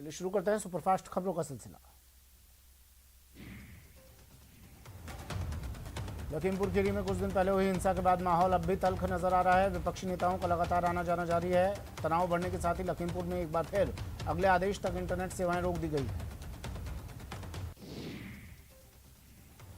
चलिए शुरू करते हैं सुपरफास्ट खबरों का सिलसिला। लखीमपुर खीरी में कुछ दिन पहले हुई हिंसा के बाद माहौल अब भी तल्ख नजर आ रहा है। विपक्षी नेताओं का लगातार आना जाना जारी है। तनाव बढ़ने के साथ ही लखीमपुर में एक बार फिर अगले आदेश तक इंटरनेट सेवाएं रोक दी गई हैं।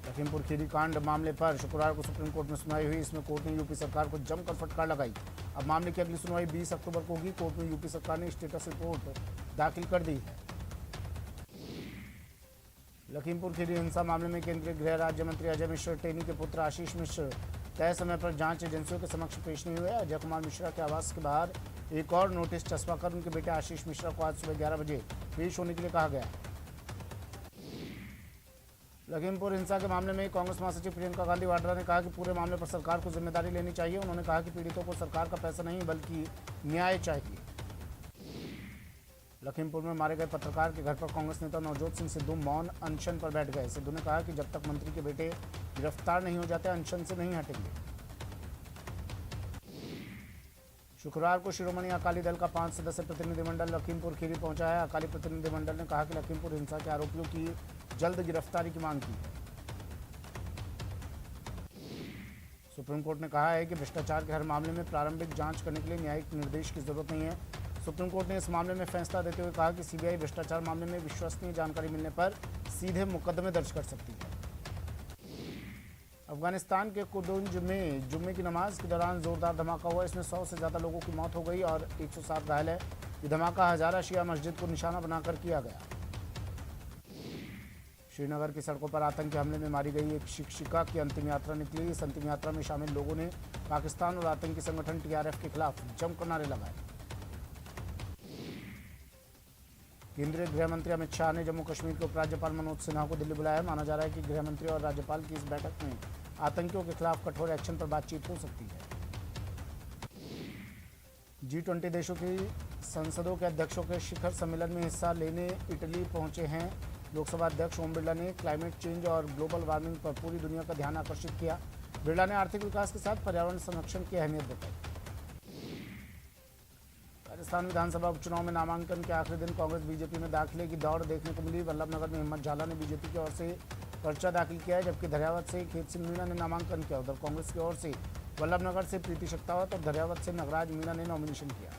लखीमपुर खीरी कांड मामले पर शुक्रवार को सुप्रीम कोर्ट में सुनवाई हुई। इसमें कोर्ट ने यूपी सरकार को जमकर फटकार लगाई। अब मामले की अगली सुनवाई 20 अक्टूबर को होगी। कोर्ट में यूपी सरकार ने स्टेटस रिपोर्ट दाखिल कर दी है। लखीमपुर खीरी हिंसा मामले में केंद्रीय गृह राज्य मंत्री अजय मिश्र टेनी के पुत्र आशीष मिश्र तय समय पर जांच एजेंसियों के समक्ष पेश नहीं हुए। अजय कुमार मिश्रा के आवास के बाहर एक और नोटिस चस्पाकर उनके बेटे आशीष मिश्रा को आज सुबह 11 बजे पेश होने के लिए कहा गया। लखीमपुर हिंसा के मामले में कांग्रेस महासचिव प्रियंका गांधी वाड्रा ने कहा कि पूरे मामले पर सरकार को जिम्मेदारी लेनी चाहिए। उन्होंने कहा कि पीड़ितों को सरकार का पैसा नहीं बल्कि न्याय चाहिए। लखीमपुर में मारे गए पत्रकार के घर पर कांग्रेस नेता नवजोत सिंह सिद्धू मौन अनशन पर बैठ गए। सिद्धू ने कहा कि जब तक मंत्री के बेटे गिरफ्तार नहीं हो जाते अनशन से नहीं हटेंगे। शुक्रवार को शिरोमणि अकाली दल का 5 सदस्यीय प्रतिनिधिमंडल लखीमपुर खीरी पहुंचा है। अकाली प्रतिनिधिमंडल ने कहा कि लखीमपुर हिंसा के आरोपियों की जल्द गिरफ्तारी की मांग की है। सुप्रीम कोर्ट ने कहा है कि भ्रष्टाचार के हर मामले में प्रारंभिक जांच करने के लिए न्यायिक निर्देश की जरूरत नहीं है। सुप्रीम कोर्ट ने इस मामले में फैसला देते हुए कहा कि सीबीआई भ्रष्टाचार मामले में विश्वसनीय जानकारी मिलने पर सीधे मुकदमे दर्ज कर सकती है। अफगानिस्तान के कुदुंज में जुम्मे की नमाज के दौरान जोरदार धमाका हुआ। इसमें 100 से ज़्यादा लोगों की मौत हो गई और 107 घायल है। ये धमाका हजारा शिया मस्जिद को निशाना बनाकर किया गया। श्रीनगर की सड़कों पर आतंकी हमले में मारी गई एक शिक्षिका की अंतिम यात्रा निकली। इस अंतिम यात्रा में शामिल लोगों ने पाकिस्तान और आतंकी संगठन टीआरएफ के खिलाफ जमकर नारे लगाए। केंद्रीय गृह मंत्री अमित शाह ने जम्मू कश्मीर के उपराज्यपाल मनोज सिन्हा को दिल्ली बुलाया। माना जा रहा है कि गृह मंत्री और राज्यपाल की इस बैठक में आतंकियों के खिलाफ कठोर एक्शन पर बातचीत हो सकती है। G20 देशों की संसदों के अध्यक्षों के शिखर सम्मेलन में हिस्सा लेने इटली पहुंचे हैं। लोकसभा अध्यक्ष ओम बिरला ने क्लाइमेट चेंज और ग्लोबल वार्मिंग पर पूरी दुनिया का ध्यान आकर्षित किया। बिरला ने आर्थिक विकास के साथ पर्यावरण संरक्षण की अहमियत बताई। राजस्थान विधानसभा उपचुनाव में नामांकन के आखिरी दिन कांग्रेस बीजेपी में दाखिले की दौड़ देखने को मिली। वल्लभनगर में हिम्मत झाला ने बीजेपी की ओर से पर्चा दाखिल किया है, जबकि धरियावत से खेत सिंह मीणा ने नामांकन किया। उधर कांग्रेस की ओर से वल्लभनगर से प्रीति शक्तावत और धरियावत से नगराज मीणा ने नॉमिनेशन किया।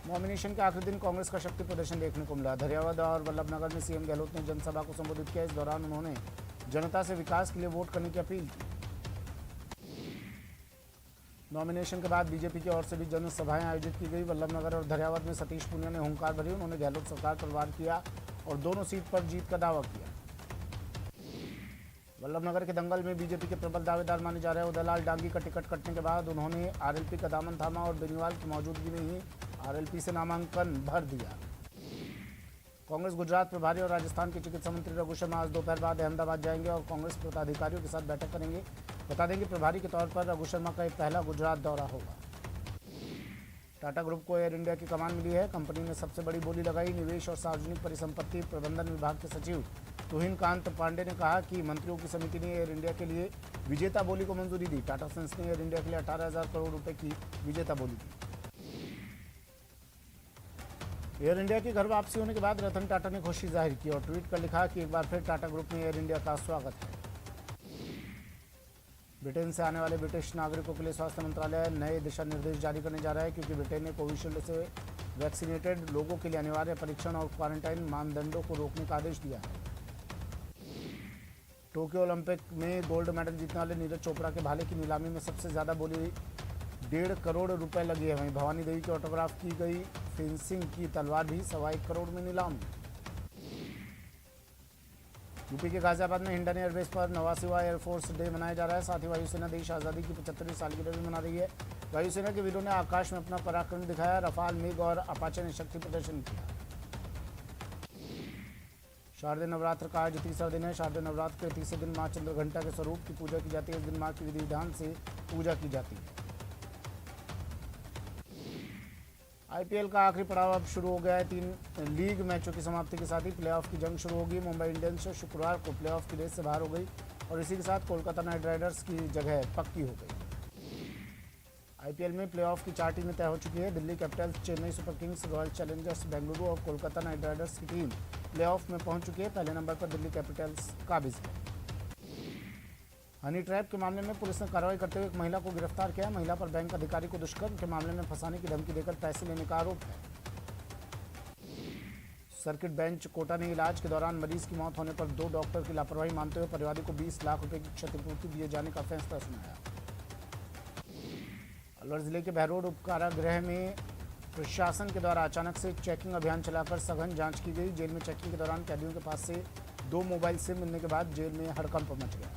नॉमिनेशन के आखिरी दिन कांग्रेस का शक्ति प्रदर्शन देखने को मिला। धरियावत और वल्लभनगर में सीएम गहलोत ने जनसभा को संबोधित किया। इस दौरान उन्होंने जनता से विकास के लिए वोट करने की अपील की। नॉमिनेशन के बाद बीजेपी की ओर से भी जनसभाएं आयोजित की गई। वल्लभनगर और धरियावत में सतीश पूनिया ने हुंकार भरी। उन्होंने गहलोत सरकार पर वार किया और दोनों सीट पर जीत का दावा किया। वल्लभनगर के दंगल में बीजेपी के प्रबल दावेदार माने जा रहे उदयलाल डांगी का टिकट कटने के बाद उन्होंने आरएलपी का दामन थामा और बेनीवाल की मौजूदगी में ही आरएलपी से नामांकन भर दिया। कांग्रेस गुजरात प्रभारी और राजस्थान के चिकित्सा मंत्री रघु शर्मा आज दोपहर बाद अहमदाबाद जाएंगे और कांग्रेस पदाधिकारियों के साथ बैठक करेंगे। बता दें कि प्रभारी के तौर पर रघु शर्मा का यह पहला गुजरात दौरा होगा। टाटा ग्रुप को एयर इंडिया की कमान मिली है। कंपनी ने सबसे बड़ी बोली लगाई। निवेश और सार्वजनिक परिसंपत्ति प्रबंधन विभाग के सचिव तुहिन कांत पांडे ने कहा कि मंत्रियों की समिति ने एयर इंडिया के लिए विजेता बोली को मंजूरी दी। टाटा सन्स ने एयर इंडिया के लिए 18,000 करोड़ रुपए की विजेता बोली दी। एयर इंडिया की घर वापसी होने के बाद रतन टाटा ने खुशी जाहिर की और ट्वीट कर लिखा कि एक बार फिर टाटा ग्रुप में एयर इंडिया का स्वागत है। ब्रिटेन से आने वाले ब्रिटिश नागरिकों के लिए स्वास्थ्य मंत्रालय नए दिशा निर्देश जारी करने जा रहा है, क्योंकि ब्रिटेन ने कोविशील्ड से वैक्सीनेटेड लोगों के लिए अनिवार्य परीक्षण और क्वारंटाइन मानदंडों को रोकने का आदेश दिया है। टोक्यो ओलंपिक में गोल्ड मेडल जीतने वाले नीरज चोपड़ा के भाले की नीलामी में सबसे ज़्यादा बोली 1.5 करोड़ रुपए लगी है। वहीं भवानी देवी की ऑटोग्राफ की गई फेंसिंग की तलवार भी 1.25 करोड़ में नीलाम। यूपी के गाजियाबाद में हिंडन एयरबेस पर 89वां एयरफोर्स डे मनाया जा रहा है। साथ ही वायुसेना देश आज़ादी की 75वीं सालगिरह भी मना रही है। वायुसेना के वीरों ने आकाश में अपना पराक्रम दिखाया। रफाल, मिग और अपाचे ने शक्ति प्रदर्शन किया। शारदीय नवरात्र का आज तीसरा दिन है। शारदीय नवरात्र के तीसरे दिन माँ चंद्रघंटा के स्वरूप की पूजा की जाती है। इस दिन माँ की विधि विधान से पूजा की जाती है। आईपीएल का आखिरी पड़ाव अब शुरू हो गया है। 3 लीग मैचों की समाप्ति के साथ ही प्लेऑफ की जंग शुरू होगी। मुंबई इंडियंस शुक्रवार को प्लेऑफ की रेस से बाहर हो गई और इसी के साथ कोलकाता नाइट राइडर्स की जगह पक्की हो गई। आईपीएल में प्लेऑफ की 4 टीमें तय हो चुकी है। Delhi Capitals, Chennai super Kings, royal Challengers Bengaluru और कोलकाता नाइट राइडर्स की टीम प्लेऑफ में पहुंच चुकी है। पहले नंबर पर दिल्ली कैपिटल्स काबिज है। हनी ट्रैप के मामले में पुलिस ने कार्रवाई करते हुए एक महिला को गिरफ्तार किया। महिला पर बैंक अधिकारी को दुष्कर्म के मामले में फंसाने की धमकी देकर पैसे लेने का आरोप है। सर्किट बेंच कोटा ने इलाज के दौरान मरीज की मौत होने पर 2 डॉक्टर की लापरवाही मानते हुए परिवादी को 20 लाख रुपए की क्षतिपूर्ति दिए जाने का फैसला सुनाया। अलवर जिले के बहरोड उपकारागृह में प्रशासन के द्वारा अचानक से चेकिंग अभियान चलाकर सघन जांच की गई। जेल में चेकिंग के दौरान कैदियों के पास से 2 मोबाइल सिम मिलने के बाद जेल में हड़कंप मच गया।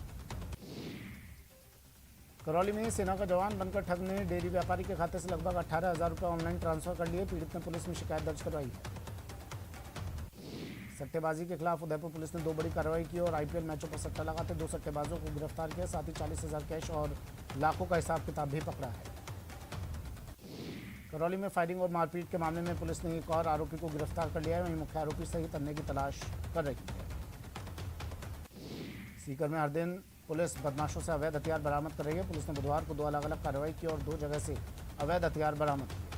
करौली में सेना का जवान बनकर ठग ने डेयरी व्यापारी के खाते से लगभग 18,000 रुपये ऑनलाइन ट्रांसफर कर लिए। पीड़ित ने पुलिस में शिकायत दर्ज करवाई है। सट्टेबाजी के खिलाफ उदयपुर पुलिस ने 2 बड़ी कार्रवाई की और आईपीएल मैचों पर सट्टा लगाते 2 सट्टेबाजों को गिरफ्तार किया। साथ ही 40,000 कैश और लाखों का हिसाब किताब भी पकड़ा है। करौली में फायरिंग और मारपीट के मामले में पुलिस ने एक और आरोपी को गिरफ्तार कर लिया है। वहीं मुख्य आरोपी सहित अन्य की तलाश कर रही है। सीकर में हर दिन पुलिस बदमाशों से अवैध हथियार बरामद कर रही है। पुलिस ने बुधवार को 2 अलग-अलग कार्रवाई की और 2 जगह से अवैध हथियार बरामद किए।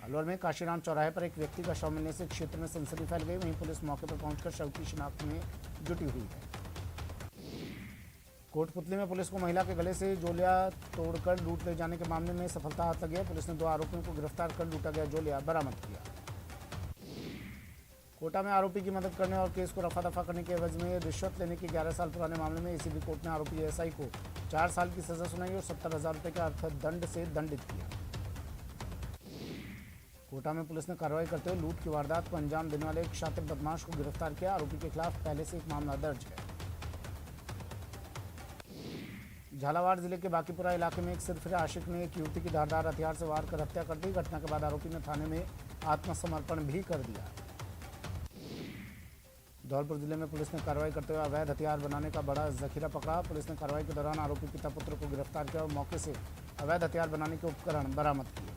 अलवर में काशीराम चौराहे पर एक व्यक्ति का शव मिलने से क्षेत्र में सनसनी फैल गई। वहीं पुलिस मौके पर पहुंचकर शव की शिनाख्त में जुटी हुई है। कोटपुतली में पुलिस को महिला के गले से जोलिया तोड़कर लूट ले जाने के मामले में सफलता हाथ लगी है। पुलिस ने 2 आरोपियों को गिरफ्तार कर लूटा गया जोलिया बरामद किया। कोटा में आरोपी की मदद करने और केस को रफा दफा करने के एवज में रिश्वत लेने के 11 साल पुराने मामले में एसीबी कोर्ट ने आरोपी एएसआई को 4 साल की सजा सुनाई और 70,000 रुपये के अर्थदंड से दंडित किया। कोटा में पुलिस ने कार्रवाई करते हुए लूट की वारदात को अंजाम देने वाले एक शातिर बदमाश को गिरफ्तार किया। आरोपी के खिलाफ पहले से एक मामला दर्ज है। झालावाड़ जिले के बाकीपुरा इलाके में एक सिरफिरा आशिक ने एक युवती की धारदार हथियार से वार कर हत्या कर दी। घटना के बाद आरोपी ने थाने में आत्मसमर्पण भी कर दिया। धौलपुर जिले में पुलिस ने कार्रवाई करते हुए अवैध हथियार बनाने का बड़ा जखीरा पकड़ा। पुलिस ने कार्रवाई के दौरान आरोपी पिता पुत्र को गिरफ्तार किया और मौके से अवैध हथियार बनाने के उपकरण बरामद किए।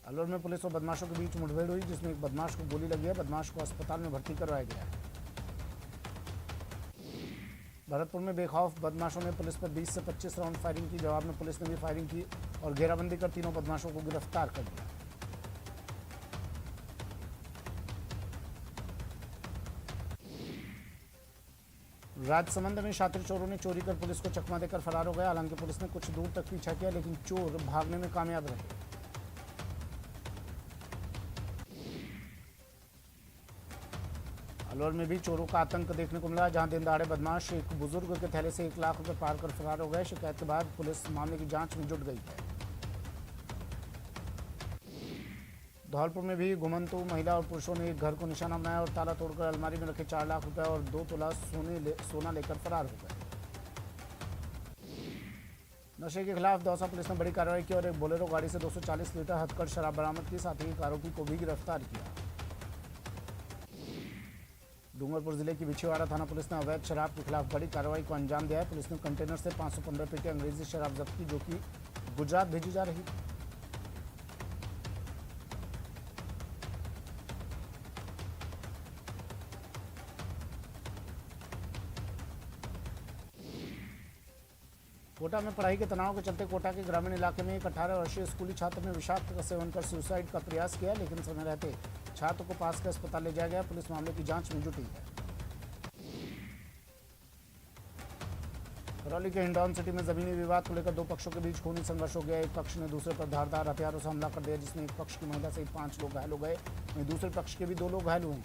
अलवर में पुलिस और बदमाशों के बीच मुठभेड़ हुई, जिसमें एक बदमाश को गोली लगी है। बदमाश को अस्पताल में भर्ती करवाया गया है। भरतपुर में बेखौफ बदमाशों ने पुलिस पर 20 से 25 राउंड फायरिंग की। जवाब में पुलिस ने भी फायरिंग की और घेराबंदी कर 3 बदमाशों को गिरफ्तार कर लिया। राजसमंद में शातिर चोरों ने चोरी कर पुलिस को चकमा देकर फरार हो गए। हालांकि पुलिस ने कुछ दूर तक पीछा किया, लेकिन चोर भागने में कामयाब रहे। अलवर में भी चोरों का आतंक देखने को मिला, जहां दिन दहाड़े बदमाश एक बुजुर्ग के थैले से 1 लाख रुपए पार कर फरार हो गए। शिकायत के बाद पुलिस मामले की जांच में जुट गई है। धौलपुर में भी घुमंतु महिला और पुरुषों ने एक घर को निशाना बनाया और ताला तोड़कर अलमारी में रखे 4 लाख रुपए और 2 तोला सोना लेकर फरार हो गए। नशे के खिलाफ दौसा पुलिस ने बड़ी कार्रवाई की और एक बोलेरो गाड़ी से 240 लीटर हथकढ़ शराब बरामद की। साथ ही एक आरोपी को भी गिरफ्तार किया। डूंगरपुर जिले की बिछीवाड़ा थाना पुलिस ने अवैध शराब के खिलाफ बड़ी कार्रवाई को अंजाम दिया है। पुलिस ने कंटेनर से 515 पेटी अंग्रेजी शराब जब्त की, जो कि गुजरात भेजी जा रही थी। कोटा में पढ़ाई के तनाव के चलते कोटा के ग्रामीण इलाके में एक 18 वर्षीय स्कूली छात्र ने विषाक्त का सेवन कर सुसाइड का प्रयास किया, लेकिन समय रहते छात्र को पास कर अस्पताल ले जाया गया। पुलिस मामले की जांच में जुटी है। करौली के हिंडौन सिटी में जमीनी विवाद को लेकर 2 पक्षों के बीच खूनी संघर्ष हो गया। एक पक्ष ने दूसरे पर धारदार हथियारों से हमला कर दिया, जिसमें एक पक्ष की महिला सहित 5 लोग घायल हो गए। वहीं दूसरे पक्ष के भी 2 लोग घायल हुए हैं।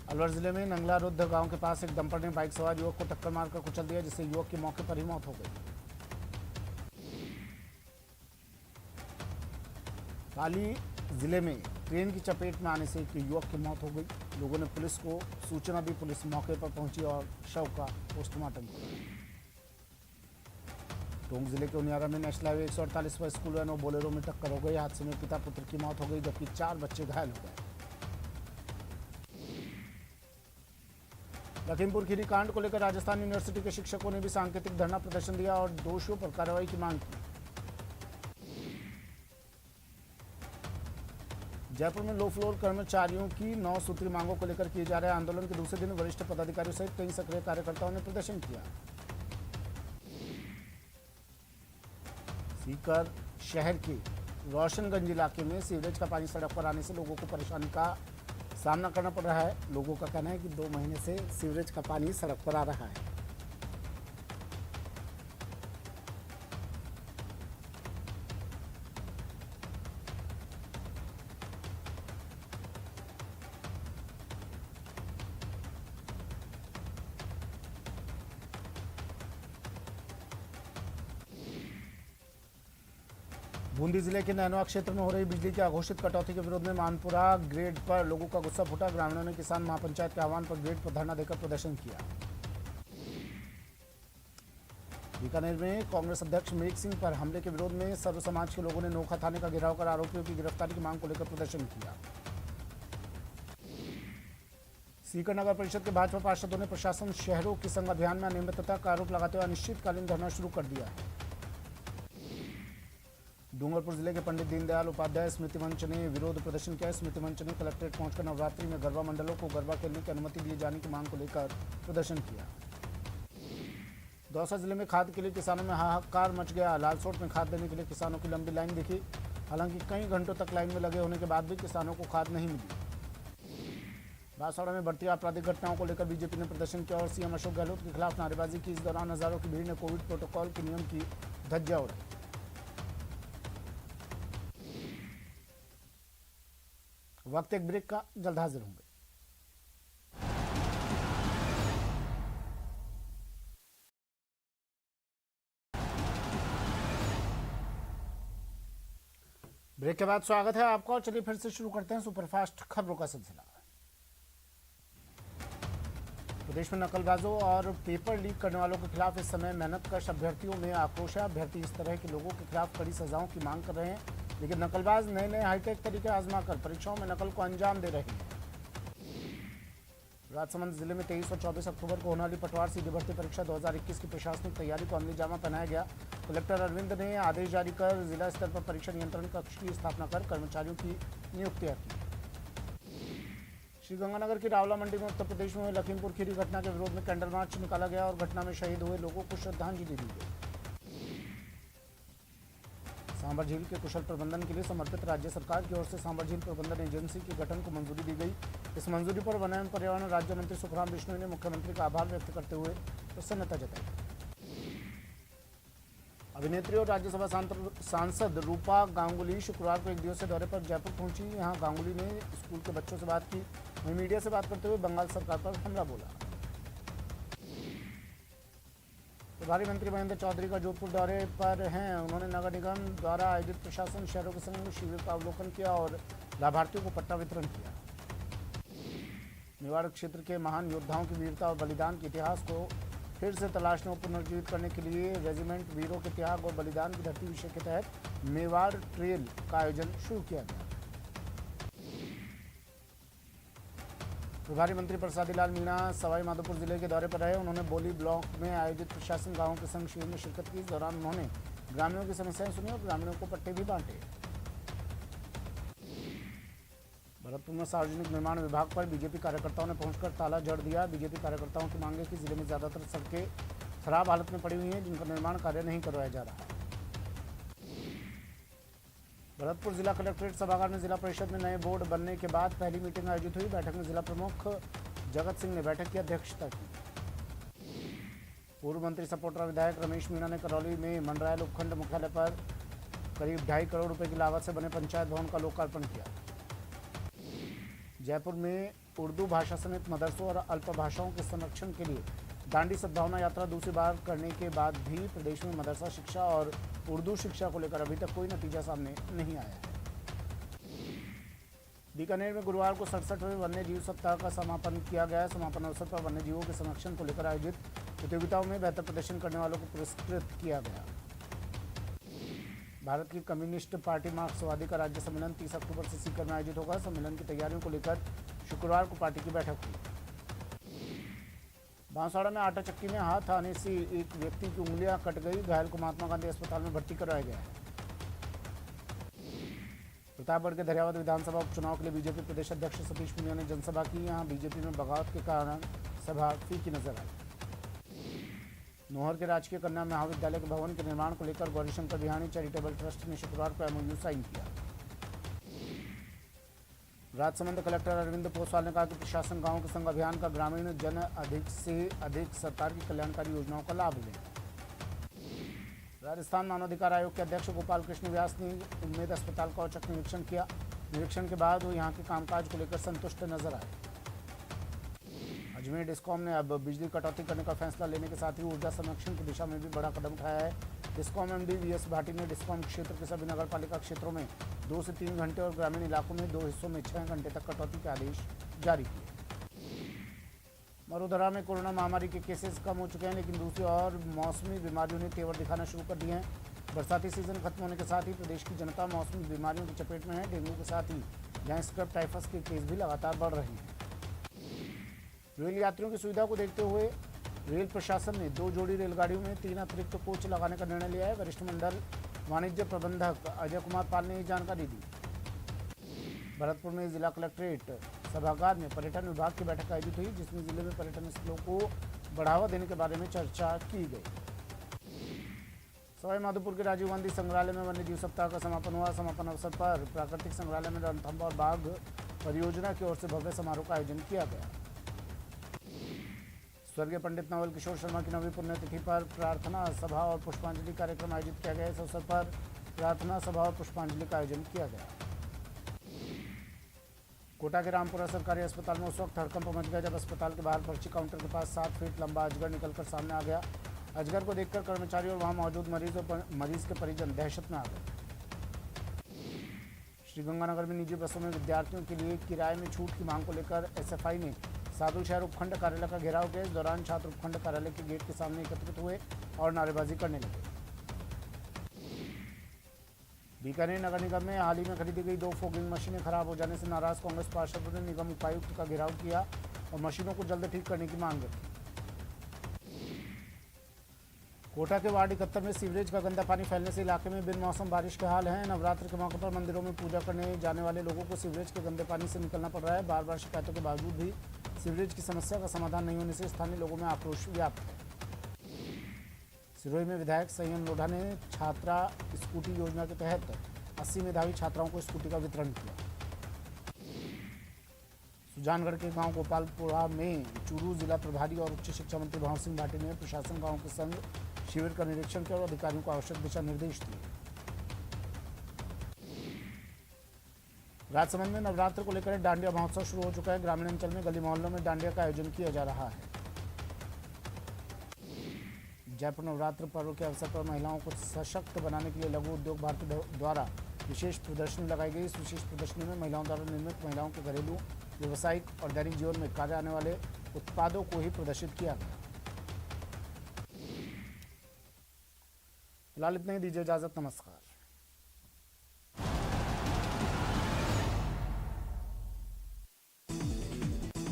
अलवर जिले में नंगला रुद्ध गांव के पास एक डंपर ने बाइक सवार युवक को टक्कर मारकर कुचल दिया, जिससे युवक की मौके पर ही मौत हो गई। पाली जिले में ट्रेन की चपेट में आने से एक युवक की मौत हो गई। लोगों ने पुलिस को सूचना दी। पुलिस मौके पर पहुंची और शव का पोस्टमार्टम कराया। टोंक जिले के उनियारा में नेशनल हाईवे 148 पर स्कूल वैन और बोलेरो में टक्कर हो गई। हादसे में पिता पुत्र की मौत हो गई, जबकि 4 बच्चे घायल हो गए। लखीमपुर खीरी कांड को लेकर राजस्थान यूनिवर्सिटी के शिक्षकों ने भी सांकेतिक धरना प्रदर्शन दिया और दोषियों पर कार्रवाई की मांग की। जयपुर में लो फ्लोर कर्मचारियों की 9 सूत्री मांगों को लेकर किए जा रहे आंदोलन के दूसरे दिन वरिष्ठ पदाधिकारियों सहित कई सक्रिय कार्यकर्ताओं ने प्रदर्शन किया। सीकर शहर के रोशनगंज इलाके में सीवरेज का पानी सड़क पर आने से लोगों को परेशानी का सामना करना पड़ रहा है। लोगों का कहना है कि 2 महीने से सीवरेज का पानी सड़क पर आ रहा है। बूंदी जिले के नैनवा क्षेत्र में हो रही बिजली की अघोषित कटौती के विरोध में मानपुरा ग्रेड पर लोगों का गुस्सा फूटा। ग्रामीणों ने किसान महापंचायत के आह्वान पर ग्रेड पर धरना देकर प्रदर्शन किया। बीकानेर में कांग्रेस अध्यक्ष मेघ सिंह पर हमले के विरोध में सर्व समाज के लोगों ने नोखा थाने का घेराव कर आरोपियों की गिरफ्तारी की मांग को लेकर प्रदर्शन किया। सीकर नगर परिषद के भाजपा पार्षदों ने प्रशासन शहरों के संग अभियान में अनियमितता का आरोप लगाते हुए अनिश्चितकालीन धरना शुरू कर दिया है। डूंगरपुर जिले के पंडित दीनदयाल उपाध्याय स्मृति मंच ने विरोध प्रदर्शन किया। स्मृति मंच ने कलेक्ट्रेट पहुंचकर नवरात्रि में गरबा मंडलों को गरबा खेलने की अनुमति दिए जाने की मांग को लेकर प्रदर्शन किया। दौसा जिले में खाद के लिए किसानों में हाहाकार मच गया। लालसोट में खाद देने के लिए किसानों की लंबी लाइन दिखी। हालांकि कई घंटों तक लाइन में लगे होने के बाद भी किसानों को खाद नहीं मिली। बांसवाड़ा में बढ़ती आपराधिक घटनाओं को लेकर बीजेपी ने प्रदर्शन किया और सीएम अशोक गहलोत के खिलाफ नारेबाजी की। इस दौरान हजारों की भीड़ ने कोविड प्रोटोकॉल के नियम की धज्जियां उड़ाई। वक्त एक ब्रेक का, जल्द हाजिर होंगे। ब्रेक के बाद स्वागत है आपका और चलिए फिर से शुरू करते हैं सुपरफास्ट खबरों का सिलसिला। प्रदेश में नकलबाजों और पेपर लीक करने वालों के खिलाफ इस समय मेहनतकश अभ्यर्थियों में आक्रोश है। अभ्यर्थी इस तरह के लोगों के खिलाफ कड़ी सजाओं की मांग कर रहे हैं, लेकिन नकलबाज नए नए हाईटेक तरीके आजमाकर परीक्षाओं में नकल को अंजाम दे रहे हैं। राजसमंद जिले में 23 और 24 अक्टूबर को होने वाली पटवार सीधी भर्ती परीक्षा 2021 की प्रशासनिक तैयारी को अमली जामा पहनाया गया। कलेक्टर अरविंद ने आदेश जारी कर जिला स्तर पर परीक्षा नियंत्रण कक्ष की स्थापना कर कर्मचारियों की नियुक्तियां की। श्रीगंगानगर की रावला मंडी में उत्तर प्रदेश में हुई लखीमपुर खीरी घटना के विरोध में कैंडल मार्च निकाला गया और घटना में शहीद हुए लोगों को श्रद्धांजलि दी गई। सांभर झील के कुशल प्रबंधन के लिए समर्पित राज्य सरकार की ओर से सांभर झील प्रबंधन एजेंसी के गठन को मंजूरी दी गई। इस मंजूरी पर वन एवं पर्यावरण राज्य मंत्री सुखराम बिश्नोई ने मुख्यमंत्री का आभार व्यक्त करते हुए प्रसन्नता जताई। अभिनेत्री और राज्यसभा सांसद रूपा गांगुली शुक्रवार को एक दिवसीय दौरे पर जयपुर पहुंची। यहां गांगुली ने स्कूल के बच्चों से बात की, वहीं मीडिया से बात करते हुए बंगाल सरकार पर हमला बोला। प्रभारी मंत्री महेंद्र चौधरी का जोधपुर दौरे पर हैं। उन्होंने नगर निगम द्वारा आयोजित प्रशासन शहरों के संग शिविर का अवलोकन किया और लाभार्थियों को पट्टा वितरण किया। मेवाड़ क्षेत्र के महान योद्धाओं की वीरता और बलिदान के इतिहास को फिर से तलाशने और पुनर्जीवित करने के लिए रेजिमेंट वीरों के त्याग और बलिदान की धरती विषय के तहत मेवाड़ ट्रेल का आयोजन शुरू किया गया। प्रभारी मंत्री प्रसादी लाल मीणा सवाई माधोपुर जिले के दौरे पर रहे। उन्होंने बोली ब्लॉक में आयोजित प्रशासन गांवों के संग शिविर में शिरकत की। इस दौरान उन्होंने ग्रामीणों की समस्याएं सुनी और ग्रामीणों को पट्टे भी बांटे। भरतपुर में सार्वजनिक निर्माण विभाग पर बीजेपी कार्यकर्ताओं ने पहुंचकर ताला जड़ दिया। बीजेपी कार्यकर्ताओं की मांग है कि जिले में ज्यादातर सड़कें खराब हालत में पड़ी हुई हैं, जिनका निर्माण कार्य नहीं करवाया जा रहा है। भरतपुर जिला कलेक्ट्रेट सभागार में जिला परिषद में नए बोर्ड बनने के बाद पहली मीटिंग आयोजित हुई। बैठक में जिला प्रमुख जगत सिंह ने बैठक की अध्यक्षता की। पूर्व मंत्री सपोटरा विधायक रमेश मीणा ने करौली में मंडरायल उपखंड मुख्यालय पर करीब 2.5 करोड़ रुपए की लागत से बने पंचायत भवन का लोकार्पण किया। जयपुर में उर्दू भाषा समेत मदरसों और अल्प भाषाओं के संरक्षण के लिए दांडी सद्भावना यात्रा दूसरी बार करने के बाद भी प्रदेश में मदरसा शिक्षा और उर्दू शिक्षा को लेकर अभी तक कोई नतीजा सामने नहीं आया है। बीकानेर में गुरुवार को 67वें वन्य जीव सप्ताह का समापन किया गया। समापन अवसर पर वन्य जीवों के संरक्षण को लेकर आयोजित प्रतियोगिताओं में बेहतर प्रदर्शन करने वालों को पुरस्कृत किया गया। भारत की कम्युनिस्ट पार्टी मार्क्सवादी का राज्य सम्मेलन 30 अक्टूबर से सीकर में आयोजित होगा। सम्मेलन की तैयारियों को लेकर शुक्रवार को पार्टी की बैठक हुई। बांसवाड़ा में आटा चक्की में हाथ आने से एक व्यक्ति की उंगलियां कट गई। घायल को महात्मा गांधी अस्पताल में भर्ती कराया गया है। प्रतापगढ़ के दरियावद विधानसभा उपचुनाव के लिए बीजेपी प्रदेश अध्यक्ष सतीश पूनिया ने जनसभा की। यहां बीजेपी में बगावत के कारण सभा फीकी नजर आई। नोहर के राजकीय कन्या महाविद्यालय के भवन के निर्माण को लेकर गौरीशंकर बिहानी चैरिटेबल ट्रस्ट ने शुक्रवार को एमओयू साइन किया। राजसमंद कलेक्टर अरविंद पोसवाल ने कहा कि प्रशासन गांव के संग अभियान का ग्रामीण जन अधिक से अधिक सरकार की कल्याणकारी योजनाओं का लाभ लें। राजस्थान मानवाधिकार आयोग के अध्यक्ष गोपाल कृष्ण व्यास ने उम्मेद अस्पताल का औचक निरीक्षण किया। निरीक्षण के बाद वो यहां के कामकाज को लेकर संतुष्ट नजर आए। अजमेर डिस्कॉम ने अब बिजली कटौती करने का फैसला लेने के साथ ही ऊर्जा संरक्षण की दिशा में भी बड़ा कदम उठाया है। डिस्कॉम एमडी वीएस भाटी ने डिस्कॉम क्षेत्र के सभी नगर पालिका क्षेत्रों में 2 से 3 घंटे और ग्रामीण इलाकों में 2 हिस्सों में 6 घंटे तक कटौती के आदेश जारी किए। मरुधरा में कोरोना महामारी के केसेस कम हो चुके हैं, लेकिन दूसरी ओर मौसमी बीमारियों ने तेवर दिखाना शुरू कर दिए हैं। बरसाती सीजन खत्म होने के साथ ही प्रदेश की जनता मौसमी बीमारियों की चपेट में है। डेंगू के साथ ही जहां स्क्रब टाइफस के केस भी लगातार बढ़ रहे हैं। रेल यात्रियों की सुविधा को देखते हुए रेल प्रशासन ने 2 जोड़ी रेलगाड़ियों में 3 अतिरिक्त कोच लगाने का निर्णय लिया है। वरिष्ठ मंडल वाणिज्य प्रबंधक अजय कुमार पाल ने जानकारी दी। भरतपुर में जिला कलेक्ट्रेट सभागार में पर्यटन विभाग की बैठक आयोजित हुई, जिसमें जिले में पर्यटन स्थलों को बढ़ावा देने के बारे में चर्चा की गई। सवाई माधोपुर के राजीव गांधी संग्रहालय में वन्यजीव सप्ताह का समापन हुआ। समापन अवसर पर प्राकृतिक संग्रहालय में रणथंभौर और बाघ परियोजना की ओर से भव्य समारोह का आयोजन किया गया। स्वर्गीय पंडित नवल किशोर शर्मा की 9वीं पुण्यतिथि पर प्रार्थना सभा और पुष्पांजलि कार्यक्रम आयोजित किया गया। इस अवसर पर प्रार्थना सभा और पुष्पांजलि का आयोजन किया गया। कोटा के रामपुरा सरकारी अस्पताल में उस वक्त हड़कंप मच गया जब अस्पताल के बाहर पर्ची काउंटर के पास 7 फीट लंबा अजगर निकलकर सामने आ गया। अजगर को देखकर कर्मचारी और वहां मौजूद मरीज के परिजन दहशत में आ गए। श्रीगंगानगर में निजी बसों में विद्यार्थियों के लिए किराए में छूट की मांग को लेकर एसएफआई ने साधु शहर उपखंड कार्यालय का घेराव किया। इस दौरान छात्र उपखंड कार्यालय के गेट के सामने एकत्रित हुए और नारेबाजी करने लगे। बीकानेर नगर निगम में हाल ही में खरीदी गई 2 फॉगिंग मशीनें खराब हो जाने से नाराज कांग्रेस पार्षदों ने निगम उपायुक्त का घेराव किया और मशीनों को जल्द ठीक करने की मांग रखी। कोटा के वार्ड 71 में सीवरेज का गंदा पानी फैलने से इलाके में बिन मौसम बारिश के हाल हैं। नवरात्र के मौके पर मंदिरों में पूजा करने जाने वाले लोगों को सीवरेज के गंदे पानी से निकलना पड़ रहा है। बार बार शिकायतों के बावजूद भी सीवरेज की समस्या का समाधान नहीं होने से स्थानीय लोगों में आक्रोश व्याप्त है। सिरोही में विधायक संयम लोढ़ा ने छात्रा स्कूटी योजना के तहत 80 मेधावी छात्राओं को स्कूटी का वितरण किया। सुजानगढ़ के गांव गोपालपुरा में चूरू जिला प्रभारी और उच्च शिक्षा मंत्री भाव सिंह भाटी ने प्रशासन गांव के संग शिविर का निरीक्षण किया और अधिकारियों को आवश्यक दिशा निर्देश दिए। राजसमंद में नवरात्र को लेकर डांडिया महोत्सव शुरू हो चुका है। ग्रामीण अंचल में गली मोहल्लों में डांडिया का आयोजन किया जा रहा है। जयपुर नवरात्र पर्व के अवसर पर महिलाओं को सशक्त बनाने के लिए लघु उद्योग भारती द्वारा विशेष प्रदर्शनी लगाई गई। इस विशेष प्रदर्शनी में महिलाओं द्वारा निर्मित महिलाओं के घरेलू, व्यावसायिक और दैनिक जीवन में कार्य आने वाले उत्पादों को ही प्रदर्शित किया गया। फिलहाल इतना ही, दीजिए इजाजत, नमस्कार।